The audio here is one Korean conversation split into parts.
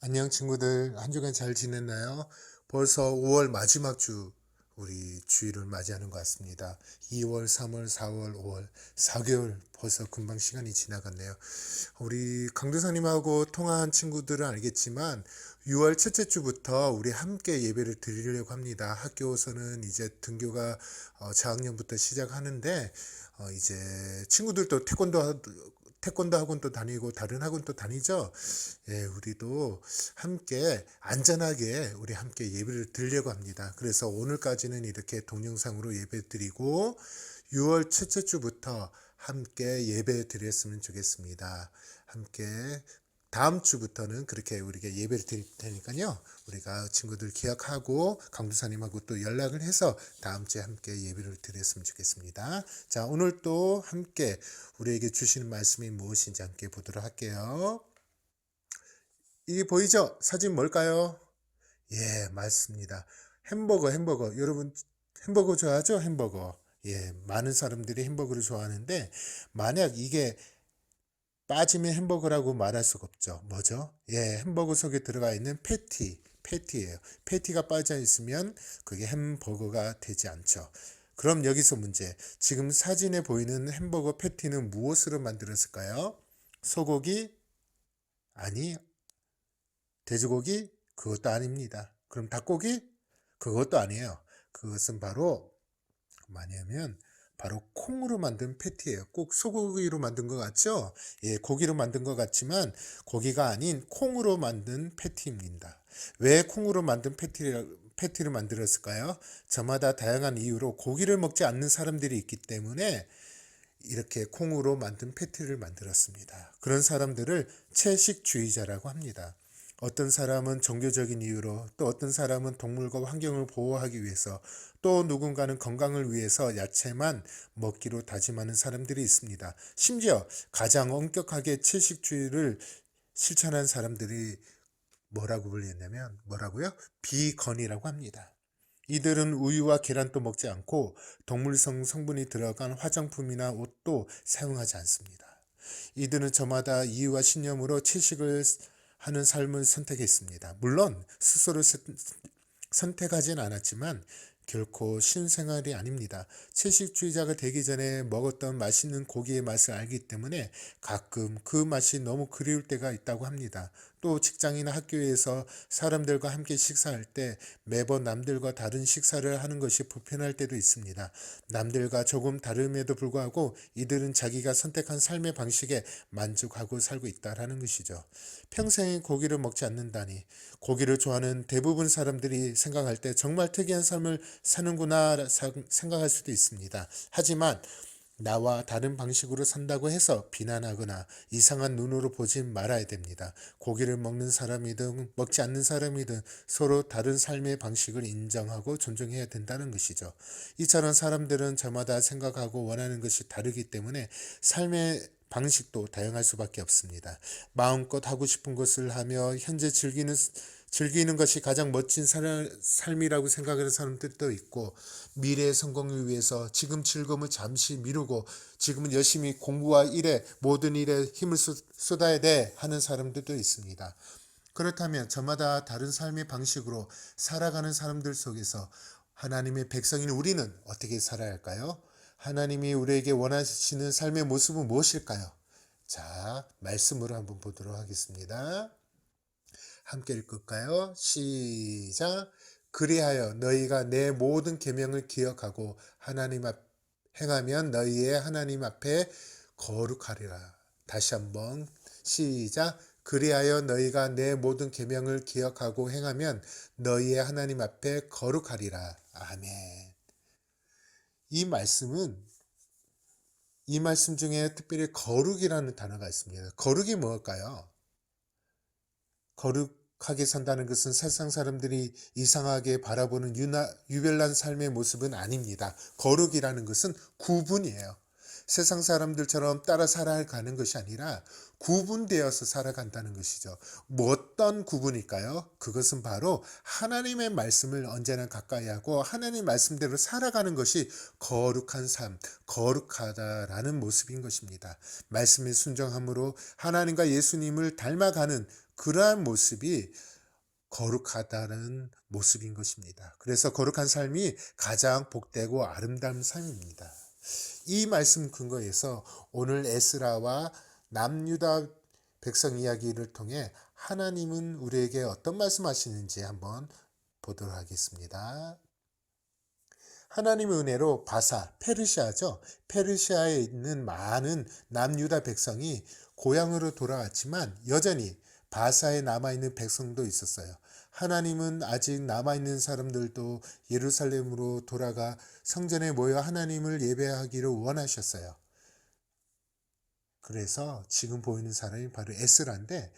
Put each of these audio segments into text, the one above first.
안녕 친구들, 한 주간 잘 지냈나요? 벌써 5월 마지막 주, 우리 주일을 맞이하는 것 같습니다. 2월, 3월, 4월, 5월, 4개월 벌써 금방 시간이 지나갔네요. 우리 강도사님하고 통화한 친구들은 알겠지만 6월 첫째 주부터 우리 함께 예배를 드리려고 합니다. 학교에서는 이제 등교가 저학년부터 시작하는데 이제 친구들도 태권도 학원도 다니고 다른 학원도 다니죠. 예, 우리도 함께 안전하게 우리 함께 예배를 드리려고 합니다. 그래서 오늘까지는 이렇게 동영상으로 예배 드리고 6월 첫째 주부터 함께 예배 드렸으면 좋겠습니다. 함께 다음 주부터는 그렇게 우리가 예배를 드릴 테니까요. 우리가 친구들 기억하고 강두사님하고 또 연락을 해서 다음 주에 함께 예배를 드렸으면 좋겠습니다. 자, 오늘 또 함께 우리에게 주시는 말씀이 무엇인지 함께 보도록 할게요. 이게 보이죠? 사진 뭘까요? 예, 맞습니다. 햄버거. 여러분, 햄버거 좋아하죠? 햄버거. 예, 많은 사람들이 햄버거를 좋아하는데, 만약 이게 빠지면 햄버거라고 말할 수가 없죠. 뭐죠? 예, 햄버거 속에 들어가 있는 패티예요. 패티가 빠져 있으면 그게 햄버거가 되지 않죠. 그럼 여기서 문제. 지금 사진에 보이는 햄버거 패티는 무엇으로 만들었을까요? 소고기? 아니, 돼지고기? 그것도 아닙니다. 그럼 닭고기? 그것도 아니에요. 그것은 바로 뭐냐면 바로 콩으로 만든 패티예요. 꼭 소고기로 만든 것 같죠? 예, 고기로 만든 것 같지만 고기가 아닌 콩으로 만든 패티입니다. 왜 콩으로 만든 패티를 만들었을까요? 저마다 다양한 이유로 고기를 먹지 않는 사람들이 있기 때문에 이렇게 콩으로 만든 패티를 만들었습니다. 그런 사람들을 채식주의자라고 합니다. 어떤 사람은 종교적인 이유로, 또 어떤 사람은 동물과 환경을 보호하기 위해서, 또 누군가는 건강을 위해서 야채만 먹기로 다짐하는 사람들이 있습니다. 심지어 가장 엄격하게 채식주의를 실천한 사람들이 뭐라고요? 비건이라고 합니다. 이들은 우유와 계란도 먹지 않고 동물성 성분이 들어간 화장품이나 옷도 사용하지 않습니다. 이들은 저마다 이유와 신념으로 채식을 하는 삶을 선택했습니다. 물론 스스로 선택하진 않았지만 결코 신생활이 아닙니다. 채식주의자가 되기 전에 먹었던 맛있는 고기의 맛을 알기 때문에 가끔 그 맛이 너무 그리울 때가 있다고 합니다. 또 직장이나 학교에서 사람들과 함께 식사할 때 매번 남들과 다른 식사를 하는 것이 불편할 때도 있습니다. 남들과 조금 다름에도 불구하고 이들은 자기가 선택한 삶의 방식에 만족하고 살고 있다라는 것이죠. 평생 고기를 먹지 않는다니, 고기를 좋아하는 대부분 사람들이 생각할 때 정말 특이한 삶을 사는구나 생각할 수도 있습니다. 하지만 나와 다른 방식으로 산다고 해서 비난하거나 이상한 눈으로 보지 말아야 됩니다. 고기를 먹는 사람이든 먹지 않는 사람이든 서로 다른 삶의 방식을 인정하고 존중해야 된다는 것이죠. 이처럼 사람들은 저마다 생각하고 원하는 것이 다르기 때문에 삶의 방식도 다양할 수밖에 없습니다. 마음껏 하고 싶은 것을 하며 현재 즐기는 것이 가장 멋진 삶이라고 생각하는 사람들도 있고, 미래의 성공을 위해서 지금 즐거움을 잠시 미루고 지금은 열심히 공부와 일에 모든 일에 힘을 쏟아야 돼 하는 사람들도 있습니다. 그렇다면 저마다 다른 삶의 방식으로 살아가는 사람들 속에서 하나님의 백성인 우리는 어떻게 살아야 할까요? 하나님이 우리에게 원하시는 삶의 모습은 무엇일까요? 자, 말씀으로 한번 보도록 하겠습니다. 함께 읽을까요? 시작. 그리하여 너희가 내 모든 계명을 기억하고 하나님 앞 행하면 너희의 하나님 앞에 거룩하리라. 다시 한번 시작. 그리하여 너희가 내 모든 계명을 기억하고 행하면 너희의 하나님 앞에 거룩하리라. 아멘. 이 말씀은 이 말씀 중에 특별히 거룩이라는 단어가 있습니다. 거룩이 뭘까요? 거룩하게 산다는 것은 세상 사람들이 이상하게 바라보는 유별난 삶의 모습은 아닙니다. 거룩이라는 것은 구분이에요. 세상 사람들처럼 따라 살아가는 것이 아니라 구분되어서 살아간다는 것이죠. 뭐 어떤 구분일까요? 그것은 바로 하나님의 말씀을 언제나 가까이 하고 하나님 말씀대로 살아가는 것이 거룩한 삶, 거룩하다라는 모습인 것입니다. 말씀에 순종함으로 하나님과 예수님을 닮아가는 그러한 모습이 거룩하다는 모습인 것입니다. 그래서 거룩한 삶이 가장 복되고 아름다운 삶입니다. 이 말씀 근거에서 오늘 에스라와 남유다 백성 이야기를 통해 하나님은 우리에게 어떤 말씀하시는지 한번 보도록 하겠습니다. 하나님의 은혜로 바사, 페르시아죠. 페르시아에 있는 많은 남유다 백성이 고향으로 돌아왔지만 여전히 바사에 남아있는 백성도 있었어요. 하나님은 아직 남아있는 사람들도 예루살렘으로 돌아가 성전에 모여 하나님을 예배하기를 원하셨어요. 그래서 지금 보이는 사람이 바로 에스라인데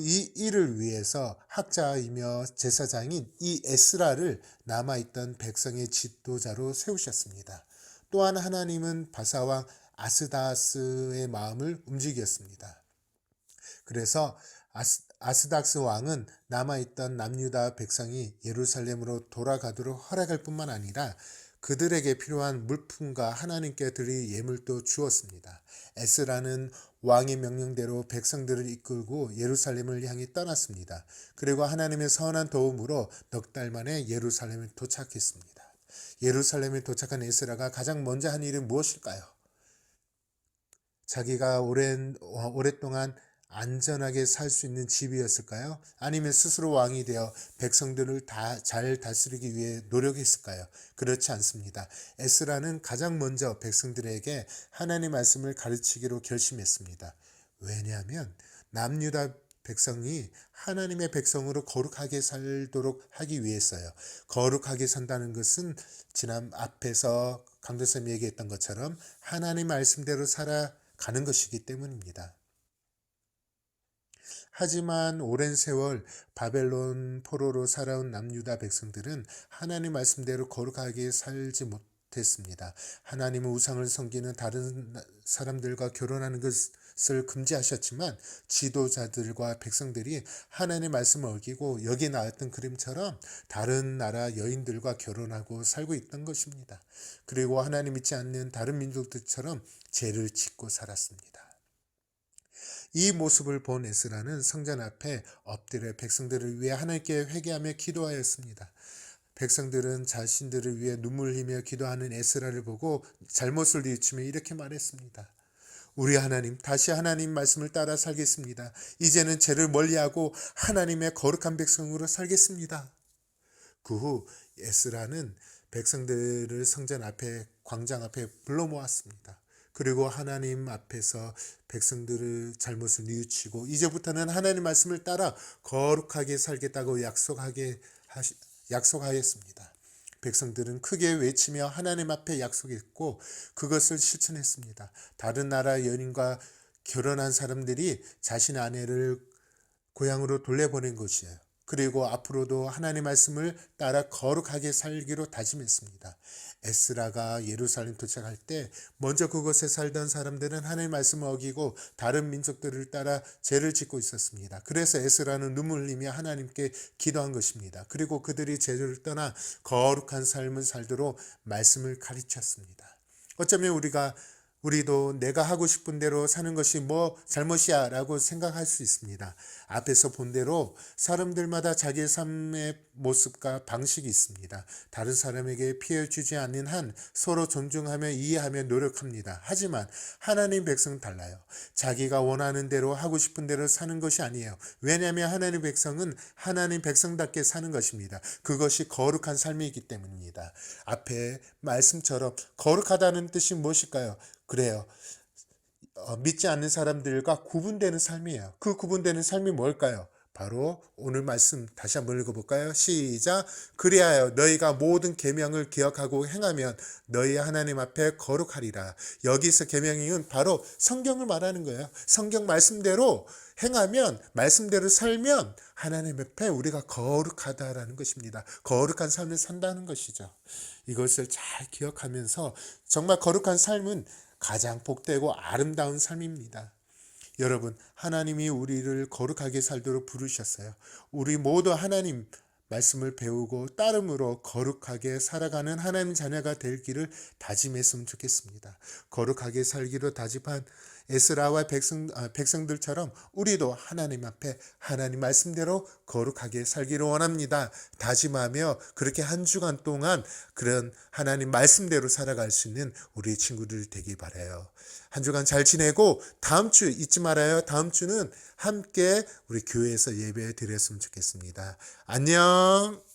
이 일을 위해서 학자이며 제사장인 이 에스라를 남아있던 백성의 지도자로 세우셨습니다. 또한 하나님은 바사왕 아스다스의 마음을 움직였습니다. 그래서 아스닥스 왕은 남아있던 남유다 백성이 예루살렘으로 돌아가도록 허락할 뿐만 아니라 그들에게 필요한 물품과 하나님께 드릴 예물도 주었습니다. 에스라는 왕의 명령대로 백성들을 이끌고 예루살렘을 향해 떠났습니다. 그리고 하나님의 선한 도움으로 넉 달 만에 예루살렘에 도착했습니다. 예루살렘에 도착한 에스라가 가장 먼저 한 일은 무엇일까요? 자기가 오랫동안 안전하게 살 수 있는 집이었을까요? 아니면 스스로 왕이 되어 백성들을 잘 다스리기 위해 노력했을까요? 그렇지 않습니다. 에스라는 가장 먼저 백성들에게 하나님의 말씀을 가르치기로 결심했습니다. 왜냐하면 남유다 백성이 하나님의 백성으로 거룩하게 살도록 하기 위해서요. 거룩하게 산다는 것은 지난 앞에서 강도쌤이 얘기했던 것처럼 하나님 말씀대로 살아가는 것이기 때문입니다. 하지만 오랜 세월 바벨론 포로로 살아온 남유다 백성들은 하나님 말씀대로 거룩하게 살지 못했습니다. 하나님은 우상을 섬기는 다른 사람들과 결혼하는 것을 금지하셨지만 지도자들과 백성들이 하나님의 말씀을 어기고 여기 나왔던 그림처럼 다른 나라 여인들과 결혼하고 살고 있던 것입니다. 그리고 하나님 믿지 않는 다른 민족들처럼 죄를 짓고 살았습니다. 이 모습을 본 에스라는 성전 앞에 엎드려 백성들을 위해 하나님께 회개하며 기도하였습니다. 백성들은 자신들을 위해 눈물 흘리며 기도하는 에스라를 보고 잘못을 뉘우치며 이렇게 말했습니다. 우리 하나님, 다시 하나님 말씀을 따라 살겠습니다. 이제는 죄를 멀리하고 하나님의 거룩한 백성으로 살겠습니다. 그 후 에스라는 백성들을 성전 앞에 광장 앞에 불러 모았습니다. 그리고 하나님 앞에서 백성들의 잘못을 뉘우치고 이제부터는 하나님 말씀을 따라 거룩하게 살겠다고 약속하였습니다. 백성들은 크게 외치며 하나님 앞에 약속했고 그것을 실천했습니다. 다른 나라 여인과 결혼한 사람들이 자신의 아내를 고향으로 돌려보낸 것이에요. 그리고 앞으로도 하나님 말씀을 따라 거룩하게 살기로 다짐했습니다. 에스라가 예루살렘 도착할 때 먼저 그곳에 살던 사람들은 하나님의 말씀을 어기고 다른 민족들을 따라 죄를 짓고 있었습니다. 그래서 에스라는 눈물 흘리며 하나님께 기도한 것입니다. 그리고 그들이 죄를 떠나 거룩한 삶을 살도록 말씀을 가르쳤습니다. 어쩌면 우리도 내가 하고 싶은 대로 사는 것이 뭐 잘못이야 라고 생각할 수 있습니다. 앞에서 본 대로 사람들마다 자기의 삶의 모습과 방식이 있습니다. 다른 사람에게 피해 주지 않는 한 서로 존중하며 이해하며 노력합니다. 하지만 하나님 백성은 달라요. 자기가 원하는 대로 하고 싶은 대로 사는 것이 아니에요. 왜냐하면 하나님 백성은 하나님 백성답게 사는 것입니다. 그것이 거룩한 삶이기 때문입니다. 앞에 말씀처럼 거룩하다는 뜻이 무엇일까요? 그래요. 믿지 않는 사람들과 구분되는 삶이에요. 그 구분되는 삶이 뭘까요? 바로 오늘 말씀 다시 한번 읽어볼까요? 시작. 그리하여 너희가 모든 계명을 기억하고 행하면 너희 하나님 앞에 거룩하리라. 여기서 계명은 바로 성경을 말하는 거예요. 성경 말씀대로 행하면, 말씀대로 살면 하나님 앞에 우리가 거룩하다라는 것입니다. 거룩한 삶을 산다는 것이죠. 이것을 잘 기억하면서 정말 거룩한 삶은 가장 복되고 아름다운 삶입니다. 여러분, 하나님이 우리를 거룩하게 살도록 부르셨어요. 우리 모두 하나님 말씀을 배우고 따름으로 거룩하게 살아가는 하나님 자녀가 될 길을 다짐했으면 좋겠습니다. 거룩하게 살기로 다짐한 에스라와 백성들처럼 우리도 하나님 앞에 하나님 말씀대로 거룩하게 살기를 원합니다. 다짐하며 그렇게 한 주간 동안 그런 하나님 말씀대로 살아갈 수 있는 우리 친구들 되길 바라요. 한 주간 잘 지내고 다음 주 잊지 말아요. 다음 주는 함께 우리 교회에서 예배 드렸으면 좋겠습니다. 안녕.